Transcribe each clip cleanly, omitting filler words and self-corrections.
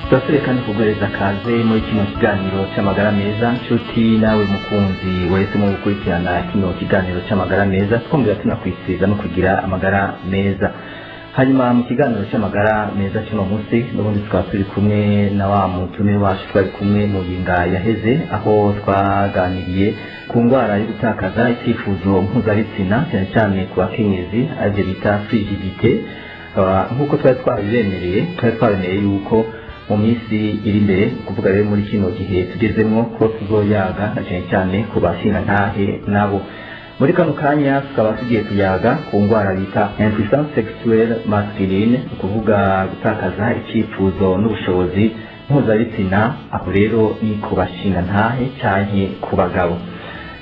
Twaserekana kugereza kaze muri kino kiganiro cy'amagara meza nshuti nawe mukunzi wese mu gukurikirana kino kiganiro cy'amagara meza twumvira tunakwisiza no kugira amagara meza. Hanyuma mu kiganiro cy'amagara meza cy'uno munsi n'ubundi tukaba turi kumwe na wa mutume wacu twari kumwe mu yinga yaheze aho twaganiriye ku ndwara yo gutakaza icyifuzo mpuzabitsina cyane cyane ku bakenyezi aribyo bita frigidite. Nk'uko twari twabemereye yuko mu minsi iri imbere kuvuga rero muri kino gihe tugezemo ko tuzoyaga cyane cyane ku bashinga ntahe nabo. Muri kano kanya tukaba tugiye kuyaga ku ndwara bita impuissance sexuelle masculine, kuvuga gutakaza icyifuzo n'ubushobozi mpuzabitsina, aho rero ni ku bashinga ntahe cyane ku bagabo.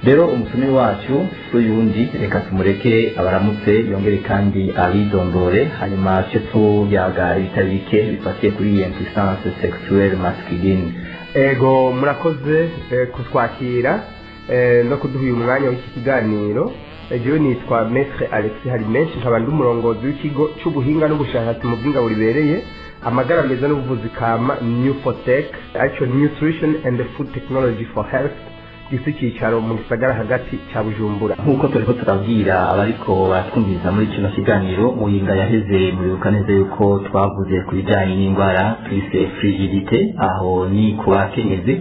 Rero umutumire wacu uyundi reka tumureke abaramutse yongere kandi abidondore, hanyuma cyo tuyaga ibitari bike bifatiye kuri iyi impuissance sexuelle masculine. Ego murakoze kutwakira no kuduha uyu mwanya w'iki kiganiro. Jewe nitwa Maître Alexis Harimenshi, nkaba ndi umurongozi w'ikigo cy'ubuhinga n'ubushakashatsi mu bw'ingabo ribereye amagara meza n'ubuvuzi kama Newfotech, actually Nutrition and Food Technology for Health, gifite icyicaro mu gisagara hagati cya Bujumbura. Nk'uko turiko turabwira abariko batwumviriza muri kino kiganiro, mu yinga yaheze muribuka neza yuko twavuze ku bijyanye n'indwara twise frigidite, aho ni ku bakenyezi,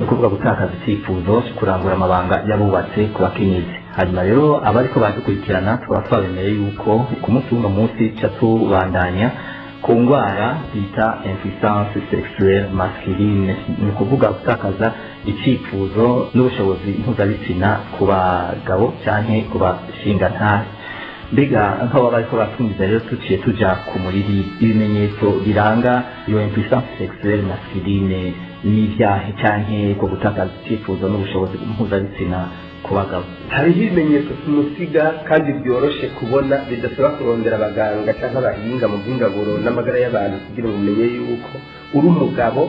no kuvuga gutakaza icyifuzo cyo kurangura amabanga y'abubatse ku bakenyezi. Hanyuma rero abariko badukurikirana tukaba twabemereye yuko ku munsi w'uno munsi ca tubandanya ku ndwara bita impuissance sexuelle masculine, ni kuvuga gutakaza icyifuzo n'ubushobozi mpuzabitsina ku bagabo cyane ku bashinga ntahe. Mbega nk'abo bariko batwumviza rero tuciye tuja ku muriri, ibimenyetso biranga iyo impuissance sexuelle masculine n'ivyahe canke ko gutakaza icyifuzo n'ubushobozi mpuzabitsina ku bagabo? Hariho ibimenyetso simusiga kandi byoroshe kubona, bidasaba kurondera abaganga cyangwa abahinga mu by'ingaburo n'amagara y'abantu kugira ngo umenye yuko uri umugabo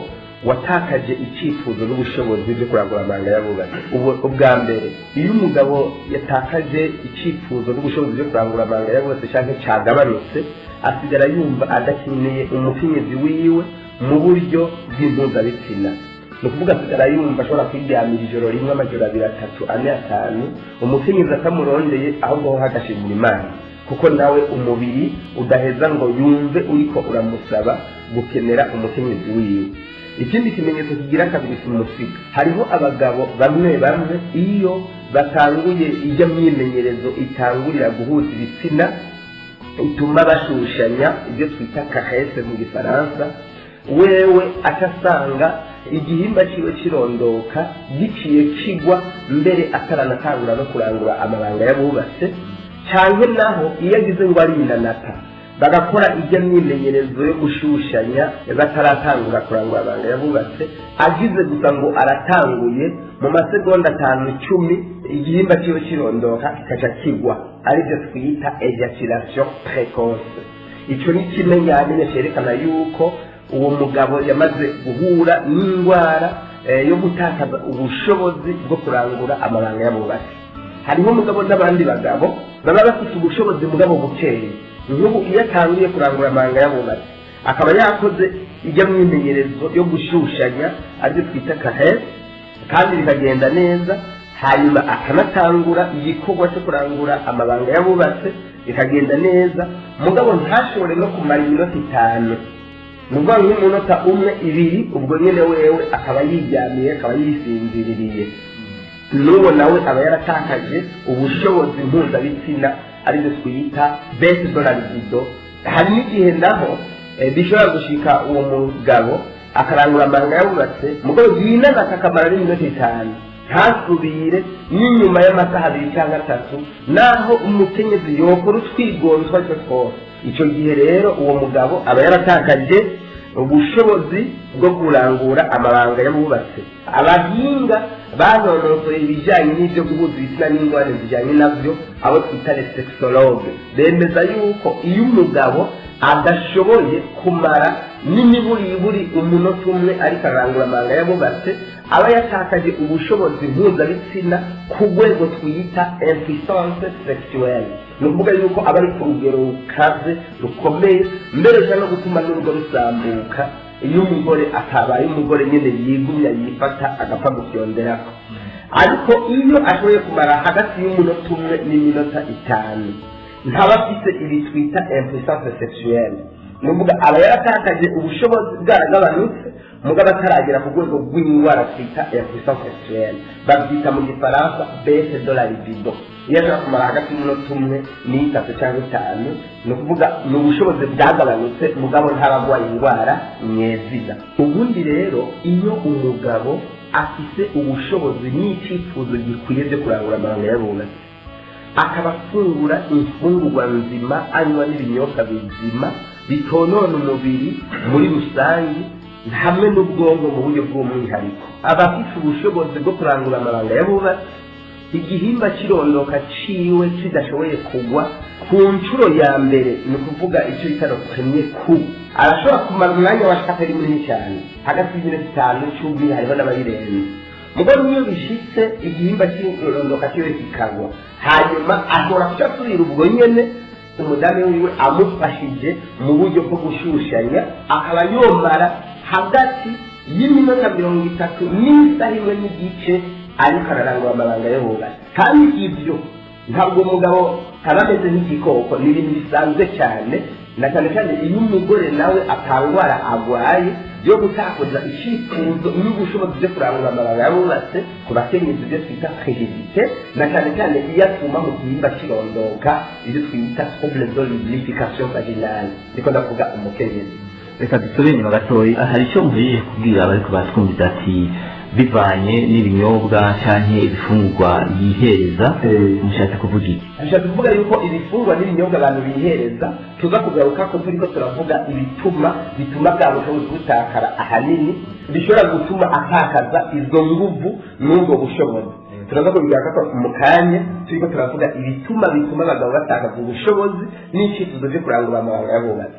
watakaje icyifuzo n'ubushobozi byo kurangura amabanga y'abubatsi. Ubwa mbere, iyo umugabo yatakaje icyifuzo n'ubushobozi byo kurangura amabanga y'abubatsi cyangwa cyagabanutse, asigara yumva adakeneye umukenyezi wiwe mu buryo bw'impuzabitsina. Ni ukuvuga asigara yumva ashobora kwiryamira ijoro rimwe, amajoro abiri, atatu, ane, atanu, umukenyezi atamurondeye ahubwo ho hagashimira Imana, kuko nawe umubiri udaheza ngo yumve uriko uramusaba gukenera umukenyezi wiwe. Ikindi kimenyetso kigira kabiri simusiga, hariho abagabo bamwe iyo batanguye ijya myimenyerezo itangurira guhuza ibitsina ituma bashushanya, ibyo twita caresse mu Gifaransa, wewe atasanga igihimba ciwe kirondoka giciye kigwa mbere ataranatangura no kurangura amabanga y'abubatse, cyane naho iyo agize ngo arinanata bagakora ijya myimenyerezo yo gushushanya bataratangura kurangura amabanga y'abubatse, agize gusa ngo aratanguye mu masegonda 5-10 igihimba ciwe kirondoka kikaca kigwa, aribyo twita ejaculation précoce. Ico ni kimenyamenya cyerekana yuko uwo mugabo yamaze guhura n'indwara yo gutakaza ubushobozi bwo kurangura amabanga y'abubatsi. Hariho umugabo n'abandi bagabo baba bafite ubushobozi mugabo bukeye, nk'ubu iyo atangiye kurangura amabanga y'abubatsi akaba yakoze ijya myimenyerezo yo gushushanya aribyo twita caresse kandi bikagenda neza, hanyuma akanatangura igikorwa cyo kurangura amabanga y'abubatsi bikagenda neza, mugabo ntashobore no kumara iminota 5, mugabo nk'umunota 1-2, ubwo nyine wewe akaba yiryamiye, akaba yisinziririye. N'uwo nawe aba yaratakaje ubushobozi mpuzabitsina aribyo twita baisse de la libido. Hari n'igihe naho bishobora gushika uwo mugabo akarangura amabanga y'abubatse, mugabo yinana akamara n'iminota 5, ntasubire n'inyuma y'amasaha 2 cyangwa 3, naho umukenyezi yokora utwigonzwa cyo twose. Icyo gihe rero uwo mugabo aba yaratakaje ubushobozi bwo kurangura amabanga y'abubatse. Abahinga banonosoye ibijyanye n'ibyo guhuza ibitsina n'indwara zijyanye nabyo, abo twita les sexologues, bemeza yuko iyo umugabo adashoboye kumara n'imiburiburi umunota 1 ariko arangura amabanga y'abubatse, aba yatakaje ubushobozi mpuzabitsina ku rwego twita impuissance sexuelle. Ni ukuvuga yuko aba ari ku rugero rukaze rukomeye, mbere no gutuma n'urugo rusambuka iyo umugore atabaye umugore nyine yigumya yifata agapfa gufyonderako ariko iyo ashoboye kumara hagati y'umunota umwe n'iminota 5 ntaba afite ibi twita impuissance sexuelle nuvuga aba yaratakaje ubushobozi bwaragabanutse mugabo ataragera ku rwego rw'indwara twita impuissance sexuelle babyita mu gifaransa baisse de la libido iyo ashobora kumara hagati y'umunota umwe n'itatu cyangwa 5 ni ukuvuga ni ubushobozi bwagabanutse mugabo ntaragwaye indwara nyezina ubundi rero iyo umugabo afise ubushobozi n'icyifuzo gikwiye byo kurangura amabanga y'abubatsi akaba afungura imfungurwa nzima anywa n'ibinyobwa bizima bitonona umubiri muri rusange hamwe n'ubwonko mu buryo bw'umwihariko aba afite ubushobozi bwo kurangura amabanga y'abubatsi igihimba kirondoka ciwe kidashoboye kugwa ku nshuro ya mbere ni ukuvuga icyo bita premier coup arashobora kumara umwanya washaka ari munini cyane hagati y'iminota 5 10 hariho n'abayirenze mugabo niyo bishitse igihimba kirondoka kiwe kikagwa hanyuma ashobora kucasubira ubwo nyene umudamu wiwe amufashije mu buryo bwo gushushanya akaba yomara hagati y'iminota 30 n'isaha imwe n'igice ariko ararangura amabanga y'abubatsi kandi ibyo ntabwo umugabo aba ameze nk'igikoko ni ibintu bisanzwe cyane na cyane cyane iyo umugore nawe atangwara agwaye yo gutakoza icyifuzo n'ubushobozi byo kurangura amabanga y'abubatsi ku bakenyezi byo twita frigidite na cyane cyane iyo atuma mu gihimba kirondoka ibyo twita trouble de lubrification vaginale niko ndavuga umukenyezi reka dusubire inyuma gatoya hari icyo mugiye kubwira abariko batwumviza ati bivanye n'ibinyobwa canke ibifungurwa yihereza mushatse kuvuga iki mushatse kuvuga yuko ibifungurwa n'ibinyobwa abantu bihereza tuza kugaruka ko turiko turavuga bituma bwa bushobozi butakara ahanini bishobora gutuma atakaza izo nguvu n'ubwo bushobozi turaza kubigaruka mu kanya turiko turavuga bituma abagabo batakaza ubushobozi n'icyifuzo cyo kurangura amabanga y'abubatsi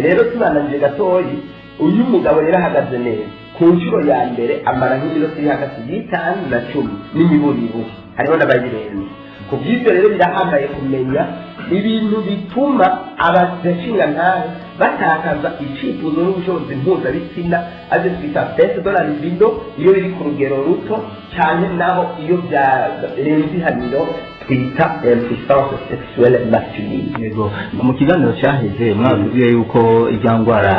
rero tubananje gatoyi uyu mugabo rero ahagaze neza ku nshuro ya mbere amara nk'iminota iri hagati y'5 na 10 n'imiburiburi hariho n'abayirenze ku bw'ibyo rero birahambaye kumenya ibintu bituma abashinga ntahe batakaza icyifuzo n'ubushobozi mpuzabitsina aje twita baisse de la libido iyo biri ku rugero ruto cyane naho iyo byarenze ihaniro twita impuissance sexuelle masculine. Yego mu kiganiro cyaheze mwabwiye yuko ijya ndwara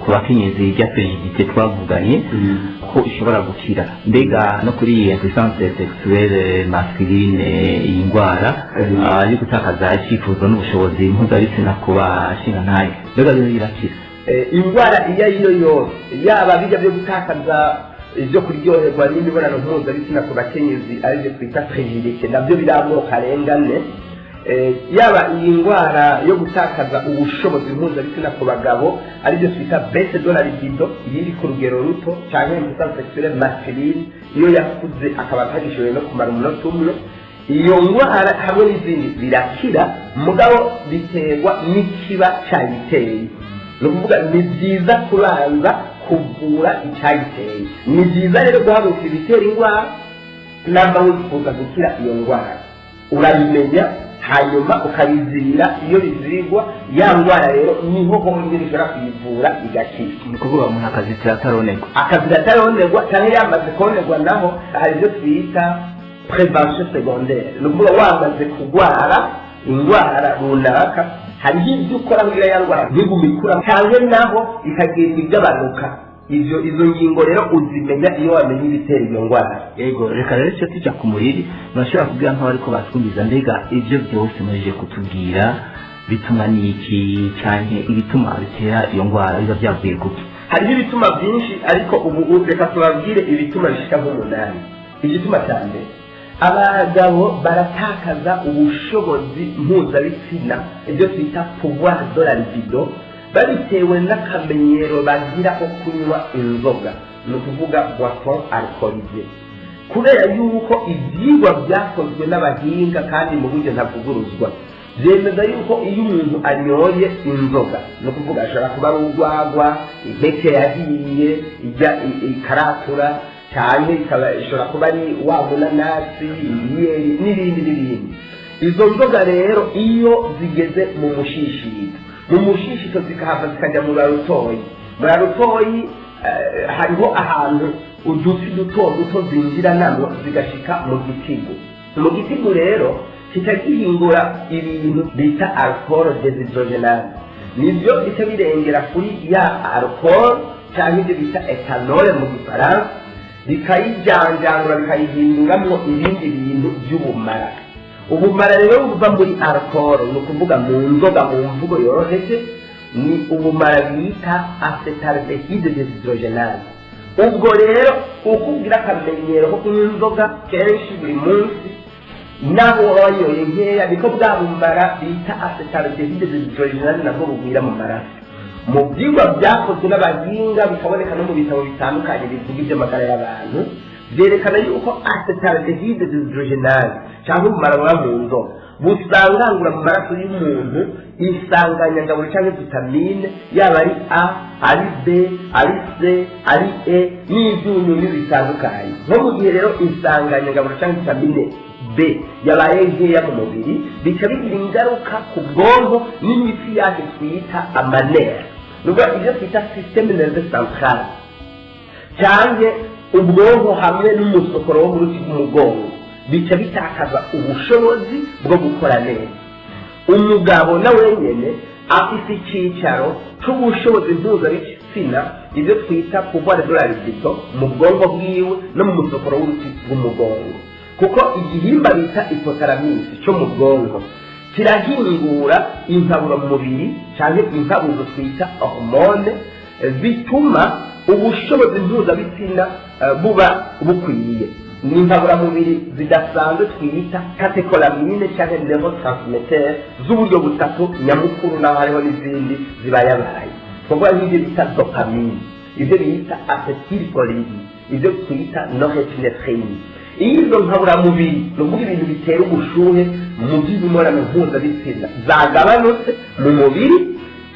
ku bakenyezi ijya frigidite twavuganye ko ishobora gukira mbega no kuri impuissance sexuelle masculine iyi ndwara yo gutakaza icyifuzo n'ubushobozi mpuzabitsina ku bashinga ntahe mbega rero irakira indwara iyo ariyo yose yaba bijya byo gutakaza ibyo kuryoherwa n'imibonano mpuzabitsina ku bakenyezi aribyo twita frigidite nabyo biramoko arengane yaba iyi ndwara yo gutakaza ubushobozi mpuzabitsina ku bagabo aribyo twita baisse de la libido iri ku rugero ruto cyangwa impuissance sexuelle masculine iyo yakuze akaba atagishoboye no kumara umunota umwe iyo ndwara hamwe n'izindi birakira mugabo biterwa n'ikiba cyayiteye ni ukuvuga ni byiza kubanza kuvura icyayiteye ni byiza rero guhagurukira ibitera indwara namba wifuza gukira iyo ndwara urabimenya hanyuma ukabizirira iyo bizirigwa ya ndwara rero niho honyine ushobora kuyivura igakira ni ukuvuga umuntu akazitira ataronerwa cyangwa yamaze konerwa naho hari ibyo twita prévention secondaire ni ukuvuga wamaze kurwara indwara runaka hariho ibyo ukora kugira ya ndwara ntigume ikura cyangwa naho ikagenda igabanuka izo ngingo rero uzimenya iyo wamenye ibitera iyo ndwara. Yego reka rero cyo tujya ku muriri murashobora kubwira nk'abariko batwumviza mbega ibyo byose murije kutubwira bituma n'iki canke ibituma bitera iyo ndwara biba byavuye kuki hariho ibituma byinshi ariko ubu reka tubabwire ibituma bishika nk'umunani. Igituma cya mbere abagabo baratakaza ubushobozi mpuzabitsina ibyo twita pouvoir de la libido babitewe n'akamenyero bagira ko kunywa inzoga ni ukuvuga boisson alcoolisée kubera yuko ibyigwa byakozwe n'abahinga kandi mu buryo ntavuguruzwa byemeza yuko iyo umuntu anyoye inzoga ni ukuvuga ashobora kuba ari urwagwa impeke yahiye ijya ikaratura cyane ishobora kuba ari wa munanasi ibiyeri n'ibindi izo nzoga rero iyo zigeze mu mushishito zikahava zikajya mu barutoyi bwa rutoyi hariho ahantu uduti duto zinjira namo zigashika mu gitigu rero kitagihingura ibintu bita alcool deshydrogenase nibyo bica birengera kuri ya alcool cyangwa ibyo bita ethanol mu gifaransa bikayijanjangura bikayihinduramo ibindi bintu by'ubumara. Ubumara rero buva muri alcool ni ukuvuga mu nzoga mu mvugo yoroheje ni ubumara bita acetaldehyde deshydrogenase. Ubwo rero ukubwira akamenyero ko kunywa inzoga kenshi buri munsi naho wanyoye nkeya niko bwa bumara bita acetaldehyde deshydrogenase nabwo bugwira mu maraso. Mu byigwa byakozwe n'abahinga bikaboneka no mu bitabo bitandukanye bivuga iby'amagara y'abantu byerekana yuko acetaldehyde deshydrogenase cyangwa ubumara buba mu nzoga busangangura mu maraso y'umuntu insanganyangaburo cyangwa vitamine yaba ari A, ari B, ari C, ari E n'ibyunyunyu bitandukanye. Nko mu gihe rero insanganyangaburo cyangwa vitamine B yabaye nkeya mu mubiri bica bigira ingaruka ku bwonko n'imitsi yacu twita amanera nubwo ibyo twita systeme nerveux central cyangwa ubwonko hamwe n'umusokoro wo mu ruti rw'umugongo bica bitakaza ubushobozi bwo gukora neza. Umugabo na wenyine afite icyicaro cy'ubushobozi mpuzabitsina ibyo twita pouvoir de la libido mu bwonko bwiwe no mu musokoro w'uruti rw'umugongo kuko igihimba bita hypothalamus cyo mu bwonko kirahingura inkaburo mu mubiri cyangwa inkabuzo twita hormone bituma ubushobozi mpuzabitsina buba bukwiye. Ni inkaburamubiri zidasanzwe twita catecholamine cyangwa neurotransmitter z'uburyo butatu nyamukuru naho hariho n'izindi zibayabaye twavuga nk'ibyo bita dopamine, ibyo bita acetylcholine, ibyo twita norepinephrine. Izo nkaburamubiri ni ukuvuga ibintu bitera ubushuhe mu by'imibonano mpuzabitsina zagabanutse mu mubiri.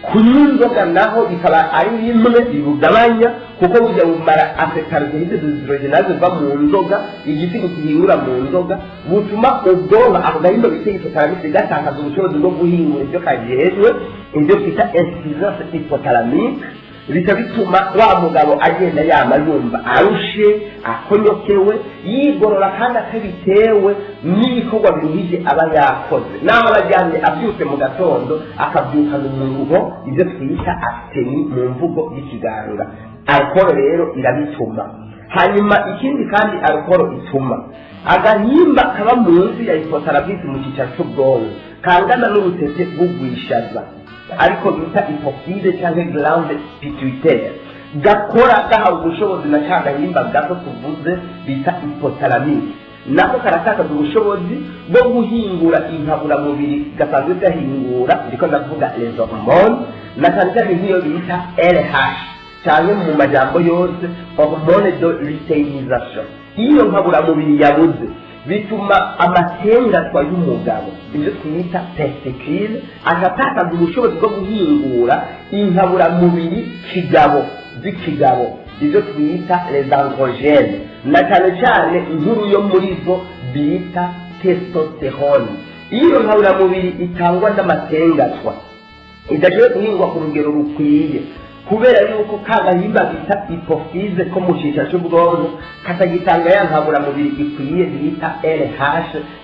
Kunywa inzoga naho bikaba ari bimwe bibugabanya kuko burya bumara acetaldehyde deshydrogenase buva mu nzoga igitigu gihingura mu nzoga butuma ubwonko ako gahimba bita hypothalamus gatakaza ubushobozi bwo guhingura ibyo kajejwe ibyo twita insuffisance hypothalamique bica bituma wa mugabo agenda yama yumva arushe akonyokewe yigorora kandi atabitewe n'ibikorwa biruhije aba yakoze naho abajyanye abyutse mu gatondo akabyukana umuruho ibyo twita asteni mu mvugo y'ikiganga. Alcool rero irabituma. Hanyuma ikindi kandi alcohol ituma agahimba kaba munsi ya hypothalamus mu cyicaro cy'ubwonko kangana n'urutete rw'ugwishaza ariko bita hypophyse cyangwa glande pituitaire gakora gahawe ubushobozi na cya gahimba gato tuvuze bita hypothalamus nako karatakaza ubushobozi bwo guhingura inkaburamubiri gasanzwe gahingura ndiko ndavuga les hormones na cyane nk'iyo bita LH cyane mu majambo yose hormone de luteinisation. Iyo nkaburamubiri yabuze bituma amatengatwa y'umugabo ibyo twita testicule agatakaza ubushobozi bwo guhingura inkaburamubiri kigabo z'ikigabo ibyo twita les androgenes na cyane inkuru yo muri zo bita testosterone. Iyo nkaburamubiri itangwa n'amatengatwa idashoboye guhingwa ku rugero rukwiye kubera yuko kagahimba bita hypophyse ko mu cyicaro cy'ubwonko katagitanga ya nkaburamubiri ikwiye bita LH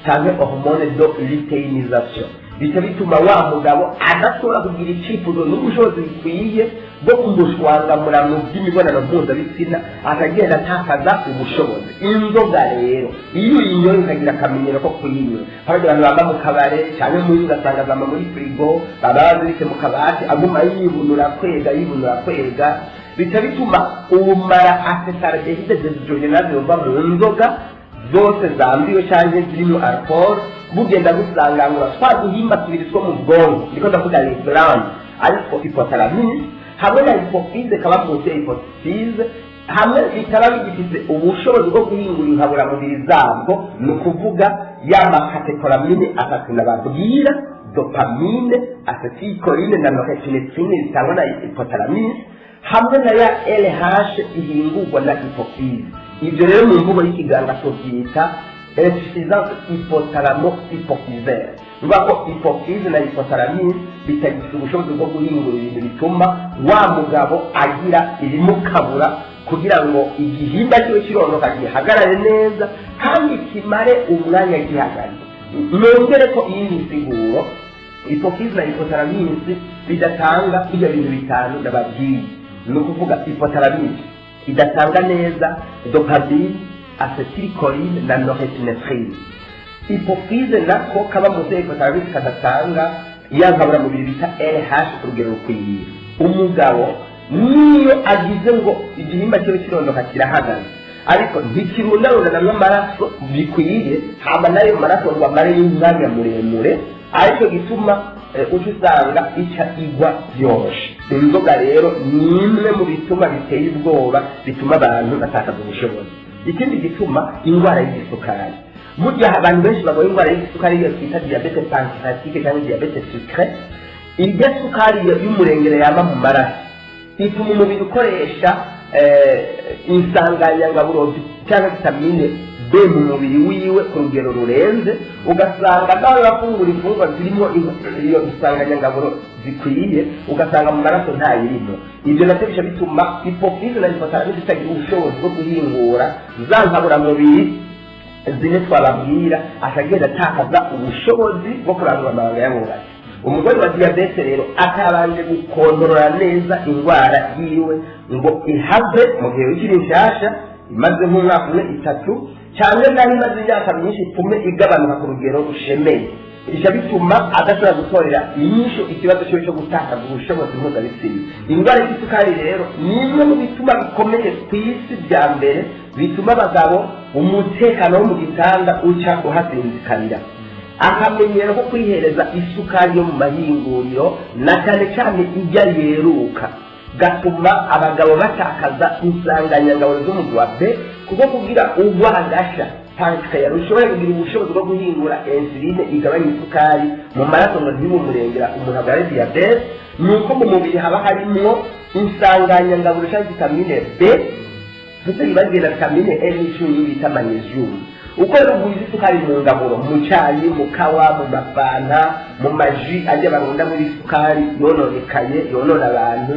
cyangwa hormone de luteinisation bica bituma wa mugabo adashobora kugira icyifuzo n'ubushobozi bikwiye bwo kumushwangamura mu by'imibonano mpuzabitsina akagenda atakaza ubushobozi. Inzoga rero iyo uyinyoye ukagira akamenyero ko kuyinywa hari abantu baba mu kabare cyangwa muri ugasanga baba muri frigo baba bazirike mu kabati aguma yibunura kwega bica bituma ubumara acetaldehyde deshydrogenase buva mu nzoga zose zambiwe cyangwa zirimo alcohol bugenda busangangura twa duhimba tubiri two mu bwonko ndiko ndavuga les glandes ariko hypothalamus hamwe na hypophyse kaba munsi ya hypophyse hamwe bitaba bigifite ubushobozi bwo guhingura inkaburamubiri zabwo ni ukuvuga y'amakatecholamine atatu nababwira dopamine, acetylcholine na norepinephrine bitangwa na hypothalamus hamwe na ya LH ihingurwa na hypophyse. Ibyo rero mu mvugo y'ikiganga tubyita insuffisance hypothalamo-hypophysaire bivuga ko hypophyse na hypothalamus bitagifite ubushobozi bwo guhingura ibintu bituma wa mugabo agira ibimukabura kugira ngo igihimba cyiwe kirondoka gihagarare neza kandi kimare umwanya gihagaze. Nongere ko iyi nsiguro hypophyse na hypothalamus bidatanga ibyo bintu bitanu ndababwiye. Ni ukuvuga hypothalamus idatanga neza dopamine, acetylcholine na norepinephrine. Hypophyse nako kaba mu hypothalamus kadatanga yankabura mu biri bita LH ku rugero rukwiye. Umugabo niyo agize ngo igihimba cyo kirondoka kirahagaze ariko ntikirundarundanamwe amaraso bikwiye hama nayo maraso ngo amare y'umwanya muremure ariko gituma usanga ica igwa byoroshe. Inzoga rero ni imwe mu bituma biteye ubwoba bituma abantu batakaza ubushobozi. Ikindi gituma indwara y'isukari, burya abantu benshi bagoye indwara y'isukari iyo twita diabete pancreatique cyangwa diabete sucre. Irya sukari y'umurengere yaba mu maraso ituma umubiri ukoresha insanganyangaburo cyangwa vitamine B mu mubiri wiwe ku rugero rurenze, ugasanga nawe bafungura imfungwa zirimo iyo insanganyangaburo zikwiye ugasanga mu maraso ntayirimo. Ibyo nabyo bisha bituma hypophyse na hypothalamus zitagira ubushobozi bwo guhingura za nkaburamubiri zine twababwira, akagenda atakaza ubushobozi bwo kurandura amabanga y'abubatsi. Umugore wa diabete rero atabanje gukontorora neza indwara yiwe ngo ihave mu gihe ukiri nshasha imaze nk'umwaka umwe itatu cyangwa naho imaze imyaka myinshi itume igabanuka ku rugero rushemeye. Ija bituma adashobora gutorera inyisho ikibazo cyo gutakaza ubushobozi mpuzabitsina. Indwara y'isukari rero ni imwe mu bituma bikomeye ku isi bya mbere bituma abagabo umutekano wo mu gitanda uca uhasinzikarira. Akamenyero ko kwihereza isukari yo mu mahinguriro na cyane cyane ijya yeruka gatuma abagabo batakaza insanganyangaburo z'umubiri wa B kuko kugira ugwa agasha pancreas rushoboye kugira ubushobozi bwo guhingura insuline igabanya isukari mu maraso ngo ntibumurengera umuntu agare diabete. Nuko mu mubiri haba harimo insanganyangaburo cyangwa vitamine B ndetse bibagira vitamine E n'icumi bita magnesium. Uko rero isukari mu ngaburo mu cyayi, mu kawa, mu mafanta, mu maji ajya barunda muri isukari yononekaye yonona abantu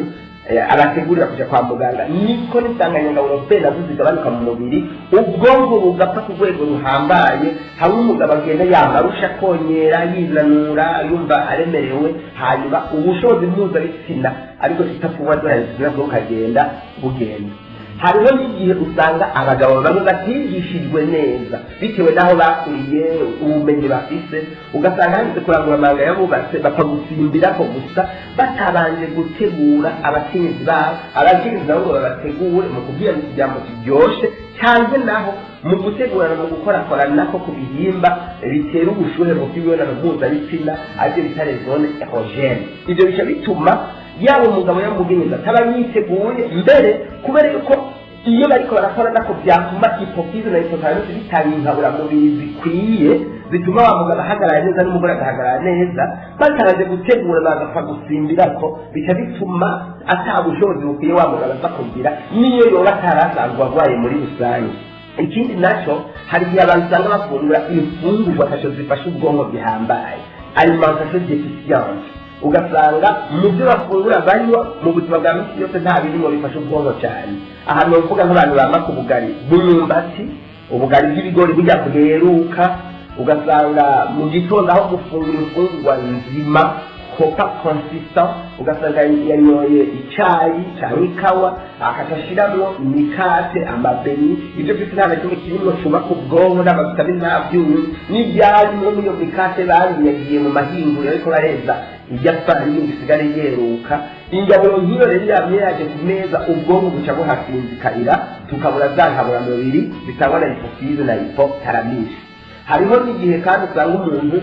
abategurira kujya kwa muganga, niko n'isanganyangaburo B nazo zigabanuka mu mubiri, ubwonko bugapfa ku rwego ruhambaye. Hamwe umugabo agenda yamarusha konyera yinanura yumva aremerewe, hanyuma ubushobozi mpuzabitsina ariko tutakuba duhazina bwo kagenda bugenda. Hariho n'igihe usanga abagabo bamwe batigishijwe neza bitewe n'aho bakuriye ubumenyi bafise, ugasanga handitse kurangura amabanga y'abubatse bakagusimbira ko gusa batabanje gutegura abakenyezi babo. Abakenyezi nabo ngo babategure mu kubwira ikijambo kiryoshe cyangwa naho mu gutegurana mu gukorakorana ko ku bihimba bitera ubushuhe mu by'imibonano mpuzabitsina aribyo bita zone erogene. Ibyo bica bituma yaba umugabo yamugenyeza ataba yiteguye mbere, kubera yuko iyo bariko barakora nako byatuma hypophyse na hypothalamus bitanga inkaburamubiri zikwiye bituma wa mugabo ahagarara neza n'umugore agahagarara neza, bataraje gutegura bagapfa gusimbirako bica bituma atabushobozi bukwiye wa mugabo aza kugira niyo yoba atarasanzwe arwaye muri rusange. Ikindi nacyo hari igihe abantu usanga bafungura imfungurwa ataco zifasha ubwonko bihambaye, alimentation deficiente. Ugasanga mu byo bafungura banywa mu buzima bwa misi yose nta birimo bifasha ubwonko cyane. Ahantu bavuga nk'abantu bama ku bugari bw'imyumbati, ubugari bw'ibigori bujya bweruka, ugasanga mu gitondo aho gufungura imfungurwa nzima kopa consistant, ugasanga yanyoye icyayi cyangwa ikawa akatashiramo imikate, amabeni. Ibyo byose nta na kimwe kirimo cyubaka ubwonko n'amavitamine ntabyunyu n'ibyarimo muri iyo mikate yagiye mu mahinguriro ariko bareza ijya farini isigare yeruka. Ingaburo nk'iyo rero yamye yaje ku meza ubwonko buca buhasinzikarira, tukabura za nkaburamubiri bitangwa na hypophyse na hypothalamus. Hariho n'igihe kandi usanga umuntu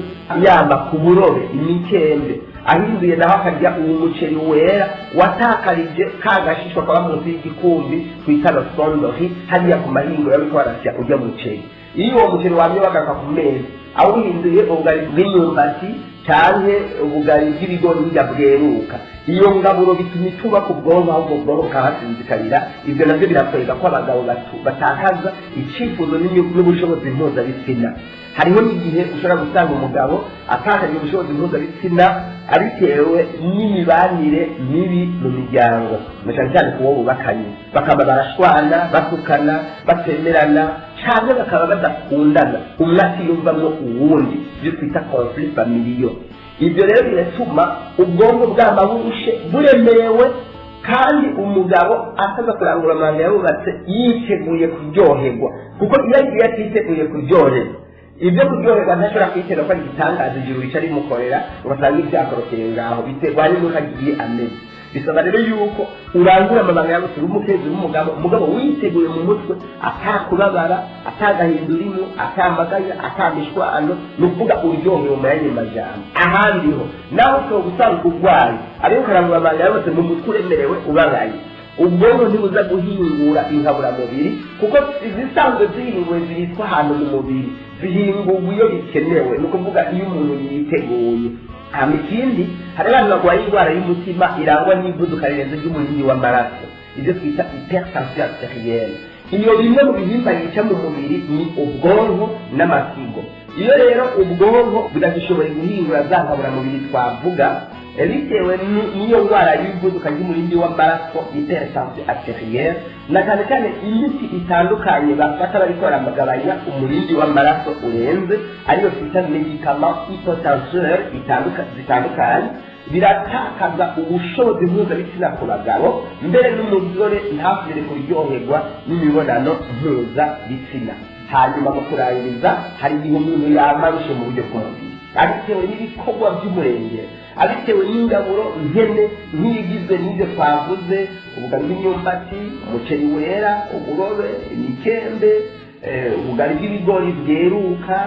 yamba ku burobe imikembe ahinduye naho akarya uwo muceri wera watakarije kagashishwa kaba munsi y'igikumbi twita sondori hariya ku mahinguriro ariko barasya urya muceri. Iyo uwo muceri wamye wagaruka ku meza awuhinduye ubugari bw'imyumbati canke ubugari bw'ibigori burya bweruka. Iyo ngaburo bituma ituba ku bwonko ahubwo ubwonko bukahasinzikarira. Ibyo navyo birakwereka ko abagabo batakaza icifuzo n'ubushobozi mpuzabitsina. Hariho n'igihe ushobora gusanga umugabo atakaje ubushobozi mpuzabitsina abitewe n'imibanire mibi mu miryango, cyane cyane ku wo bubakanye, bakaba barashwana, batukana, batemerana, cyangwa bakaba badakundana, umwe atiyumvamo uwundi, ibyo twita conflit familial. Ibyo rero biratuma ubwonko bw'amaburushe buremewe, kandi umugabo asaza kurangura amanga yabubatse yiteguye kuryoherwa, kuko iyo agiye atiteguye kuryoherwa, ibyo kuryoherwa ntashobora kwitera ko ari igitangaza ijuru rica rimukorera ugasanga ibyakorokeye ngaho biterwa n'uko agiye ameze. Bisaba rero yuko urangura amabanga yawe uri umukenzi w'umugabo witeguye mu mutwe, atakubabara, atagahindurimo, atamaganya, atamishwano, ni ukuvuga uryohewe mu yandi majambo. Ahandi ho nawe ushobora gusanga urwaye ariko ukarangura amabanga yawe mu mutwe uremerewe ubabaye, ubwonko ntibuza guhingura inkaburamubiri, kuko izisanzwe zihinguwe zibitswe ahantu mu mubiri, zihingurwa iyo bikenewe, ni ukuvuga iyo umuntu yiteguye. Hama ikindi, hari abantu barwaye indwara y'umutima irangwa n'ivuduka rirenze ry'umuringi w'amaraso, ibyo twita hypertension arterielle. Iyo bimwe mu bihimba yica mu mubiri ni ubwonko n'amasigo. Iyo rero ubwonko budagishoboye guhingura za nkaburamubiri twavuga, bitewe n'iyo ndwara y'ivuduka ry'umuringi w'amaraso hypertension arterielle, na cyane cyane imiti itandukanye bafata bariko baramugabanya umuringi w'amaraso urenze, ariyo twita medicament hypotenseur zitandukanye, biratakaza ubushobozi mpuzabitsina ku bagabo, mbere n'umugore ntasubire kuryoherwa n'imibonano mpuzabitsina. Hanyuma mu kurangiza, hari igihe umuntu yamarushe mu buryo bw'umubiri, abitewe n'ibikorwa by'umurengera, abitewe n'ingaburo nkene nk'ibigizwe n'ibyo twavuze: ubugari bw'imyumbati, umuceri wera, uburobe, imikembe, ubugari bw'ibigori bweruka,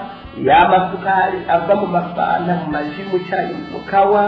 y'amasukari ava mu mafanta, mu maji, mu cyayi, mu kawa,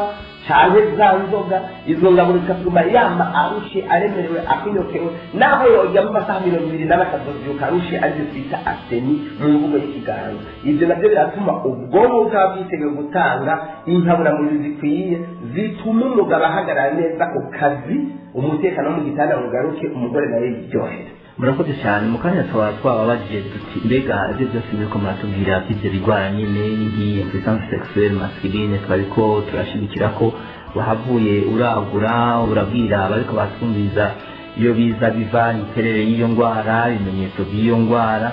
cyane za nzoga. Izo ngaburo zikatuma yama arushe, aremerewe, akinyotewe, naho yojya mu masaha 23 byuka arushe, arizo twita aseni mu mvugo y'ikiganza. Ibyo nabyo biratuma ubwonko bukaba bwiteguye gutanga inkaburamubiri zikwiye zituma umugabo ahagarara neza ku kazi, umutekano mu gitanda mugaruke, umugore nawe yiryohera. Murakoze cyane. mu kanya twababajije tuti mbega ibyo byose biriko muratubwira by'ibyo bigwara nyine nk'iyi impuissance sexuelle masculine twariko turashimikira ko wahavuye uragura urabwira abariko batwumviza iyo biza biva imiterere y'iyo ndwara, ibimenyetso by'iyo ndwara,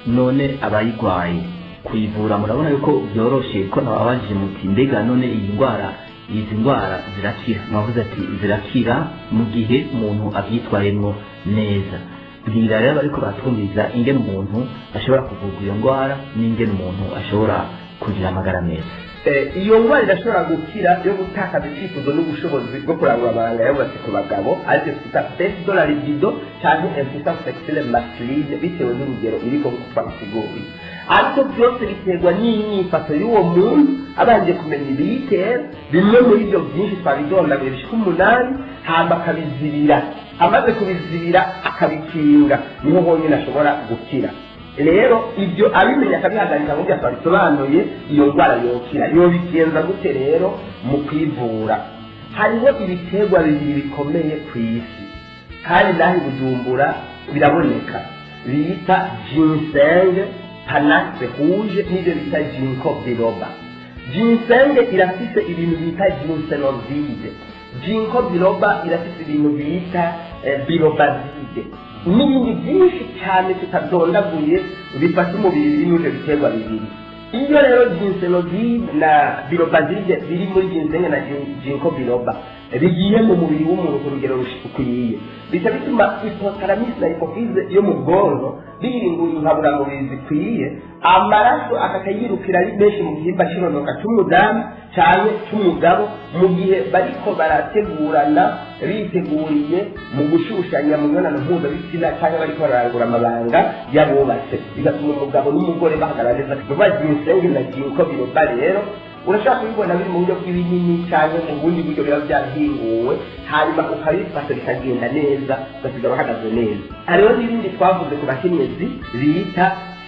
none abayigwaye kuyivura murabona yuko byoroshe, ko nababajije muti mbega none iyi ndwara, izi ndwara zirakira? Mwavuze ati zirakira mu gihe umuntu abyitwayemo neza. Bwira rero bariko batwumviza ingene umuntu ashobora kuvurwa iyo ndwara n'ingene umuntu ashobora kugira amagara meza. Iyo ndwara irashobora gukira yo gutakaza icyifuzo n'ubushobozi bwo kurangura amabanga yabubatse ku bagabo, ariko twita baisse de la libido cyangwa impuissance sexuelle masculine, bitewe n'urugero iriko twabisiguye. Ariko byose biterwa n'imyifato y'uwo muntu, abanje kumenya ibiyitera. Bimwe muri ibyo byinshi twabidondaguye bishika 8, hamba akabizibira. Amaze kubizibira akabikinga, niho honyine ashobora gukira. Rero ibyo abimenya akabihagarika mu gihe twabisobanuye, iyo ndwara yokira. Yobigenza gute rero mu kwivura? Hariho ibiterwa bibiri bikomeye ku isi, kandi naho Bujumbura biraboneka, bita ginseng, panaxe rouge, n'ibyo bita ginkgo biloba. Ginseng irafise ibintu bita ginsenoside, ginkgo biloba irafise ibintu bita bilobazide, n'ibindi byinshi cyane tutadondaguye bifasha umubiri birimo ibyo biterwa bibiri. Iyo rero ginsenoside na bilobazide biri muri ginseng na ginkgo biloba bigiye mu mubiri w'umuntu ku rugero rukwiye, bica bituma hypothalamus na hypophyse yo mu bwonko biringura inkaburamubiri zikwiye, amaraso akakayirukira ari menshi mu gihimba cy'irondoka cy'umudamu cyane cy'umugabo, mu gihe bariko barategurana biteguriye mu gushushanya mu mibonano mpuzabitsina cyangwa bariko bararangura amabanga yabubatse, bigatuma umugabo n'umugore bahagarara neza. Vuba ginseng na ginkgo biloba rero urashaka kubibona biri mu buryo bw'ibinini cyangwa mu bundi buryo biba byahinguwe, hanyuma ukabifata bikagenda neza, ugasiga bahagaze neza. Hariho n'ibindi twavuze ku bakenyezi bita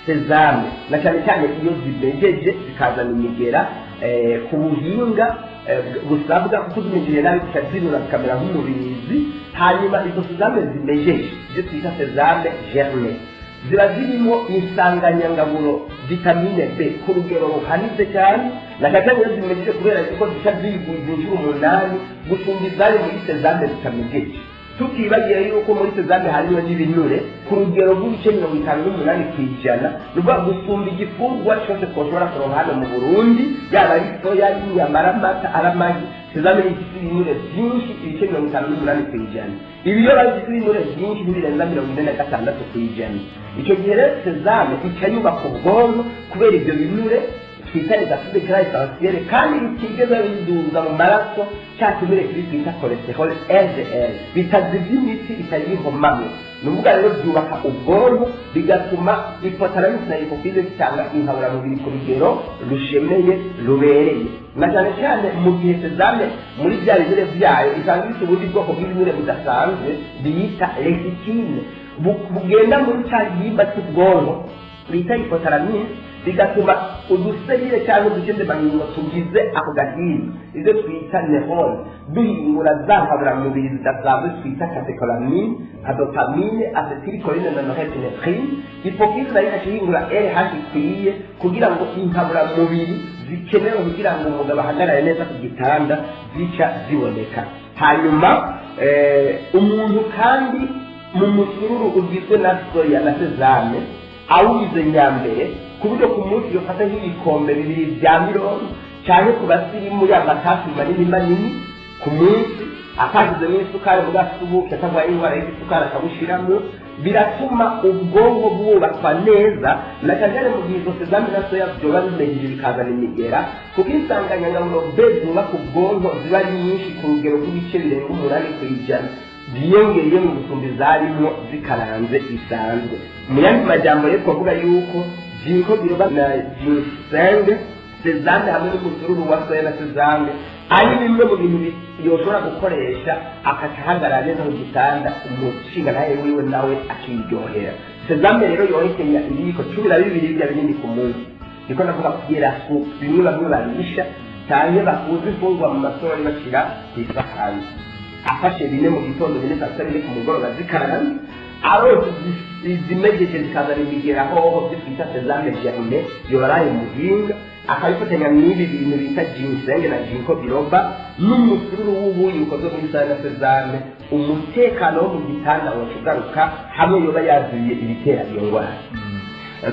sezame, na cyane cyane iyo zibejeje zikazana imigera, ku buhinga busabwa kuko tumenyereye nabi tukazibura tukamera nk'umubirizi hanyuma izo sezame zimejeje ibyo twita sezame germe ziba zirimo insanganyangaburo vitamine B ku rugero ruhanitse cyane na katangire zimejeje kubera ko zisha ziguye inshuro 8 gusumba izari muri sezame zitamejeje tukibagiye yuko muri sezame harimo n'ibinure ku rugero rw'ibice 58% ruba gusumba igifungwa cyose twoshobora kuronka hano mu Burundi yaba ari soya y'inyama amata aramagi sezame ifite ibinure byinshi ibice 58%. Ibiyo bafite ibinure byinshi birenza 46%. Icyo gihe rero sezame icayuba ku bwonko kubera ibyo binure twita acide gras essentiel kandi bitigeze biduza mu maraso cyatumire kuri twita cholesterol LDL bitazivye imiti bitayihomamwe nuvuga rero byubaka ubwonko bigatuma hypothalamus na hypophyse bitanga inhabura mubiri ku rugero rushemeye rubereye na cyane cyane mu gihe sezame muri bya binure byayo isanga ifite ubundi bwoko bw'ibinure budasanzwe biyita lecitine bugenda muri cya gihimba cy'ubwonko bita hypothalamus bigatuma uduseyire cyangwa uduce mangingo tugize ako gahimba izo twita neurone duhingura za nkaburamubiri zidasanzwe twita catecholamine dopamine acetylcholine na norepinephrine hypophyse nayo igahingura LH ikwiye kugira ngo inkaburamubiri zikenewe kugira ngo umugabo ahagarare neza ku gitanda zica ziboneka hanyuma umuntu kandi mu musururu ugizwe na soya na sezame awugize nyambere ku buryo ku munsi yofata nk'ibikombe 2 bya mirongo cyane ku basirimu y'amatasi manini ku munsi akagize n'isukari mu gasubuke atagwa indwara y'isukari akabushiramo biratuma ubwonko bwubakwa neza na kagere mu gihe zose zamena soya byoba bimejeje bikazana imigera kuko insanganyangaburo B zubaka ubwonko ziba nyinshi ku rugero rw'ibice 8% byiyongereye mu gusumba zarimo zikaranze isanzwe mu yandi majambo yo kuvuga yuko jinko biroba na ginseng sezame hamwe n'umusururu wa soya na sezame ari bimwe mu bintu yoshobora gukoresha akahagarara neza mu gitanda umushinga nawe wiwe nawe akiryohera sezame rero yohekenya ibiko 12 bya binini ku munsi niko navuga kugira su bimwe bamwe barisha cyane bakuze ifungwa mu masoro bashira ku isahani afashe bine mu gitondo bine saa 7 ku mugoroba zikarana arose zimejeje zikazana imigera hoho byitwa sezame germe yoraye muhinga akayifatanya n'ibi bintu bita ginseng na ginkgo biloba n'umusururu w'ubuyi ukoze muri sezame umutekano wo mu gitanda wacugaruka hamwe yoba yazuye ibitera iyo ndwara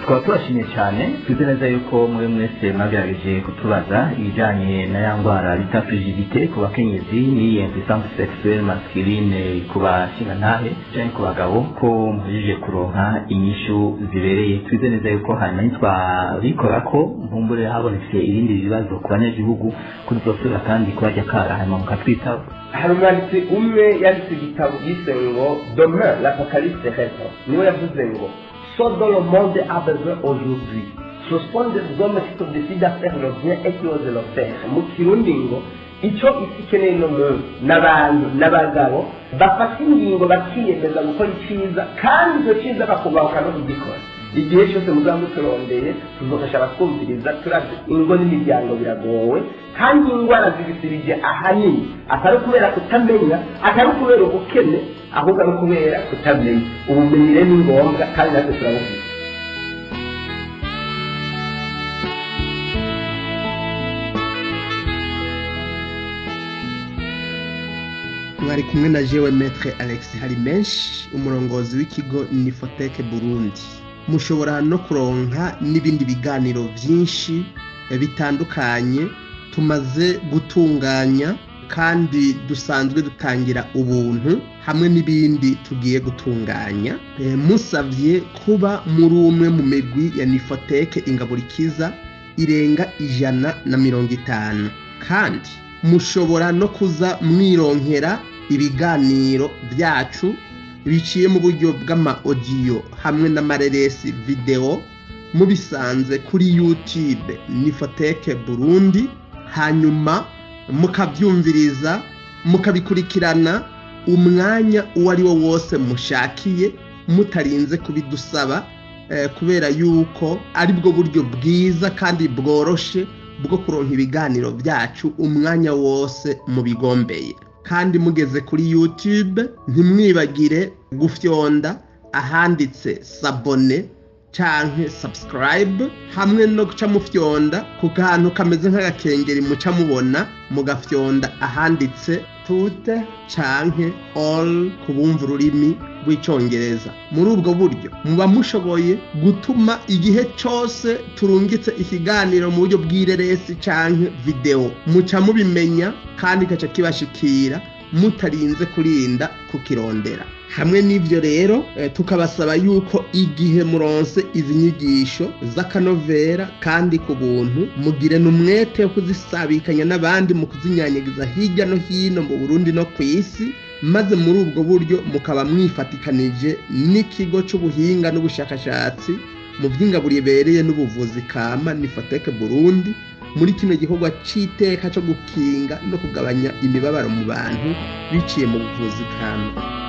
twaba turashimye cyane tuzi neza yuko muri mwese mwagerageje kutubaza ibijyanye na ya ndwara bita frigidite ku bakenyezi n'iyi impuissance sexuelle masculine ku bashingantahe cyangwa ku bagabo ko mujije kuronka inyishu zibereye tuzi neza yuko hanyuma ntitwabikora ko mpumbure habonetse ibindi bibazo ku banyagihugu kuri zosura kandi kubajya kara hanyuma mukatwitaho hari umwanditsi umwe yanditse igitabo yise ngo Demain l'apocalypse répond niwe yavuze ngo ce dont le monde a besoin aujourd'hui. Ce sont des hommes qui se décident à faire le bien et qui osent le faire. Mu kirundi ngo icyo isi ikeneye no mu n'abantu n'abagabo bafata ingingo bakiyemeza gukora icyiza kandi icyo cyiza bakubahuka no kugikora igihe cyose muzaba muturondeye tuzofasha abatwumviriza turazi ingo n'imiryango biragowe kandi indwara zibisirije ahanini atari kubera kutamenya atari kubera ubukene ahubwo ari kubera kutamenya ubumenyi rero ni ngombwa kandi natwe turabufite mwari kumwe na jewe Maître Alex Harimenshi umurongozi w'ikigo Nifoteke Burundi mushobora no kuronka n'ibindi biganiro byinshi bitandukanye tumaze gutunganya kandi dusanzwe dutangira ubuntu hamwe n'ibindi tugiye gutunganya musavye kuba muri umwe mu migwi ya Nifoteke Ingaburikiza irenga 150 kandi mushobora no kuza mwironkera ibiganiro byacu biciye mu buryo bw'ama audio hamwe n'amareresi video mubisanze kuri YouTube Nifoteke Burundi hanyuma mukabyumviriza mukabikurikirana umwanya uwo ari wo wose mushakiye mutarinze kubidusaba kubera yuko ari bwo buryo bwiza kandi bworoshe bwo kuronka ibiganiro byacu umwanya wose mubigombeye. Kandi mugeze kuri YouTube ntimwibagire gufyonda ahanditse s'abonner canke subscribe hamwe no guca mufyonda ku kantu kameze nk'agakengeri muca mubona mugafyonda ahanditse toute canke all kubumva ururimi rw'icongereza. Muri ubwo buryo muba mushoboye gutuma igihe cyose turungitse ikiganiro mu buryo bw'ireresi canke video muca mubimenya kandi kaca kibashikira mutarinze kurinda kukirondera. Hamwe n'ivyo rero tukabasaba yuko igihe muronse izi nyigisho z'akanovera kandi ku buntu mugire n'umwete wo kuzisabikanya n'abandi mu kuzinyanyagiza hirya no hino mu Burundi no kw'isi, maze muri ubwo buryo mukaba mwifatikanije n'ikigo c'ubuhinga n'ubushakashatsi mu vy'ingaburo ibereye n'ubuvuzi kama Nifotec Burundi muri kino gikorwa c'iteka co gukinga no kugabanya imibabaro mu bantu biciye mu buvuzi kama.